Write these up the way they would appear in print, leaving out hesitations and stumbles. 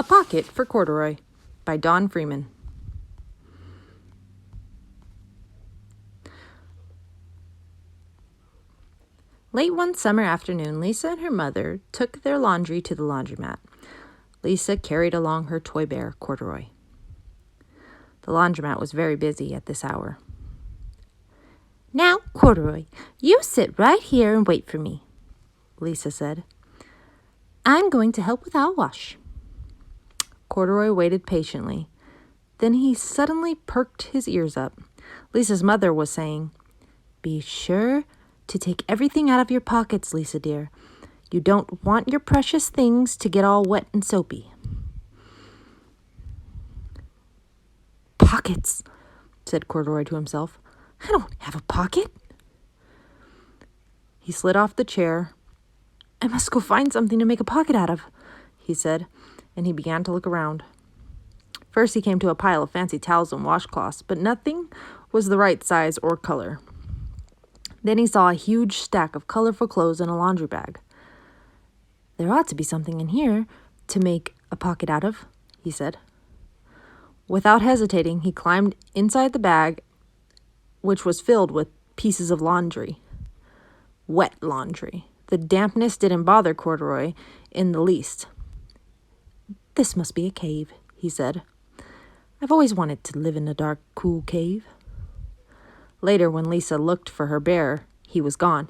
Pocket for Corduroy by Don Freeman. Late one summer afternoon, Lisa and her mother took their laundry to the laundromat. Lisa carried along her toy bear, Corduroy. The laundromat was very busy at this hour. "Now, Corduroy, you sit right here and wait for me," Lisa said. "I'm going to help with our wash." Corduroy waited patiently. Then he suddenly perked his ears up. Lisa's mother was saying, "Be sure to take everything out of your pockets, Lisa dear. You don't want your precious things to get all wet and soapy." "Pockets," said Corduroy to himself. "I don't have a pocket." He slid off the chair. "I must go find something to make a pocket out of," he said, and he began to look around. First he came to a pile of fancy towels and washcloths, but nothing was the right size or color. Then he saw a huge stack of colorful clothes in a laundry bag. "There ought to be something in here to make a pocket out of," he said. Without hesitating, he climbed inside the bag, which was filled with pieces of laundry. Wet laundry. The dampness didn't bother Corduroy in the least. "This must be a cave," he said. "I've always wanted to live in a dark, cool cave." Later, when Lisa looked for her bear, he was gone.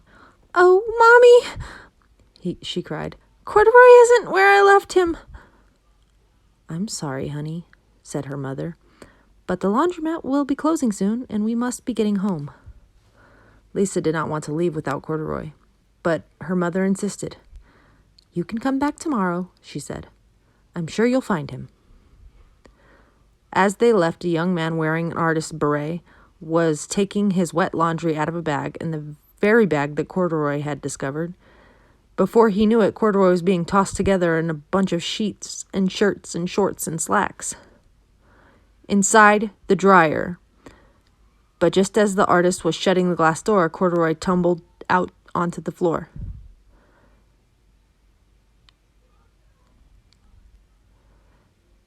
"Oh, Mommy!" she cried. "Corduroy isn't where I left him." "I'm sorry, honey," said her mother, "but the laundromat will be closing soon, and we must be getting home." Lisa did not want to leave without Corduroy, but her mother insisted. "You can come back tomorrow," she said. "I'm sure you'll find him." As they left, a young man wearing an artist's beret was taking his wet laundry out of a bag, in the very bag that Corduroy had discovered. Before he knew it, Corduroy was being tossed together in a bunch of sheets and shirts and shorts and slacks. Inside the dryer. But just as the artist was shutting the glass door, Corduroy tumbled out onto the floor.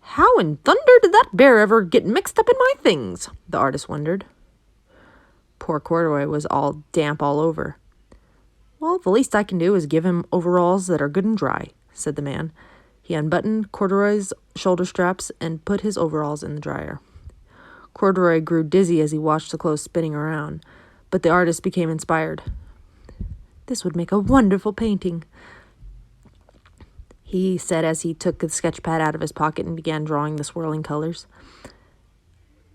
"How in thunder did that bear ever get mixed up in my things?" the artist wondered. Poor Corduroy was all damp all over. "Well, the least I can do is give him overalls that are good and dry," said the man. He unbuttoned Corduroy's shoulder straps and put his overalls in the dryer. Corduroy grew dizzy as he watched the clothes spinning around, but the artist became inspired. "This would make a wonderful painting," he said as he took the sketch pad out of his pocket and began drawing the swirling colors.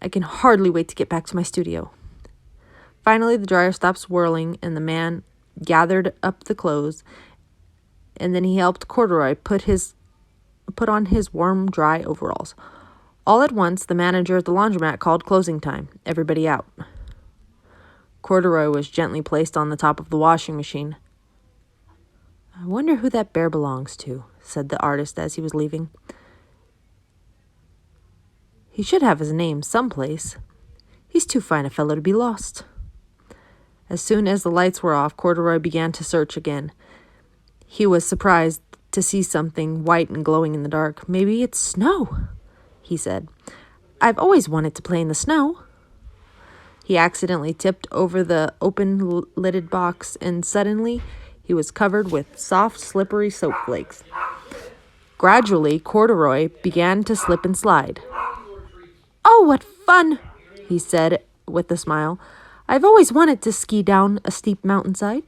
"I can hardly wait to get back to my studio." Finally, the dryer stopped swirling, and the man gathered up the clothes, and then he helped Corduroy put on his warm, dry overalls. All at once, the manager at the laundromat called closing time. Everybody out. Corduroy was gently placed on the top of the washing machine. "I wonder who that bear belongs to," said the artist as he was leaving. "He should have his name someplace. He's too fine a fellow to be lost." As soon as the lights were off, Corduroy began to search again. He was surprised to see something white and glowing in the dark. "Maybe it's snow," he said. "I've always wanted to play in the snow." He accidentally tipped over the open-lidded box, and suddenly he was covered with soft, slippery soap flakes. Gradually, Corduroy began to slip and slide. "Oh, what fun!" he said with a smile. "I've always wanted to ski down a steep mountainside."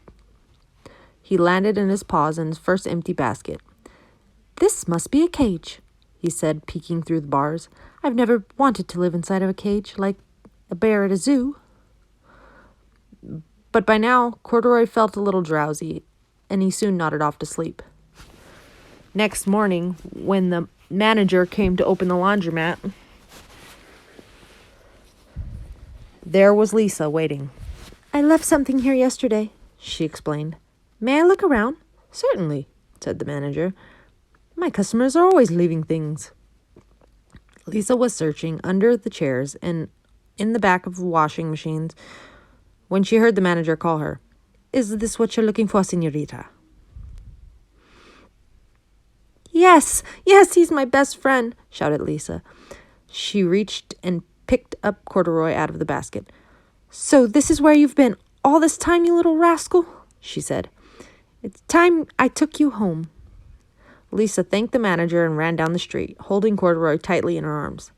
He landed in his paws in his first empty basket. "This must be a cage," he said, peeking through the bars. "I've never wanted to live inside of a cage like a bear at a zoo." But by now, Corduroy felt a little drowsy, and he soon nodded off to sleep. Next morning, when the manager came to open the laundromat, there was Lisa waiting. "I left something here yesterday," she explained. "May I look around?" "Certainly," said the manager. "My customers are always leaving things." Lisa was searching under the chairs and in the back of the washing machines when she heard the manager call her. "Is this what you're looking for, señorita?" Yes, yes, he's my best friend, shouted Lisa. She reached and picked up Corduroy out of the basket. So this is where you've been all this time, you little rascal, she said. It's time I took you home. Lisa thanked the manager and ran down the street, holding Corduroy tightly in her arms.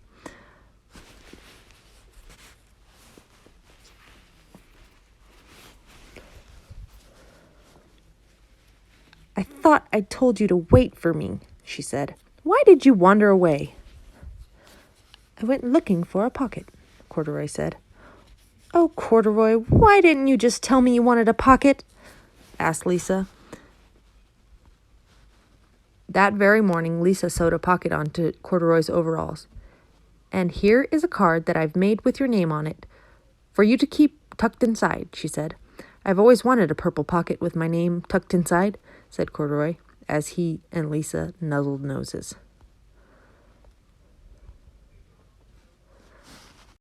I thought I told you to wait for me, she said. Why did you wander away? I went looking for a pocket, Corduroy said. Oh, Corduroy, why didn't you just tell me you wanted a pocket? Asked Lisa. That very morning, Lisa sewed a pocket onto Corduroy's overalls. And here is a card that I've made with your name on it, for you to keep tucked inside, she said. I've always wanted a purple pocket with my name tucked inside, said Corduroy, as he and Lisa nuzzled noses.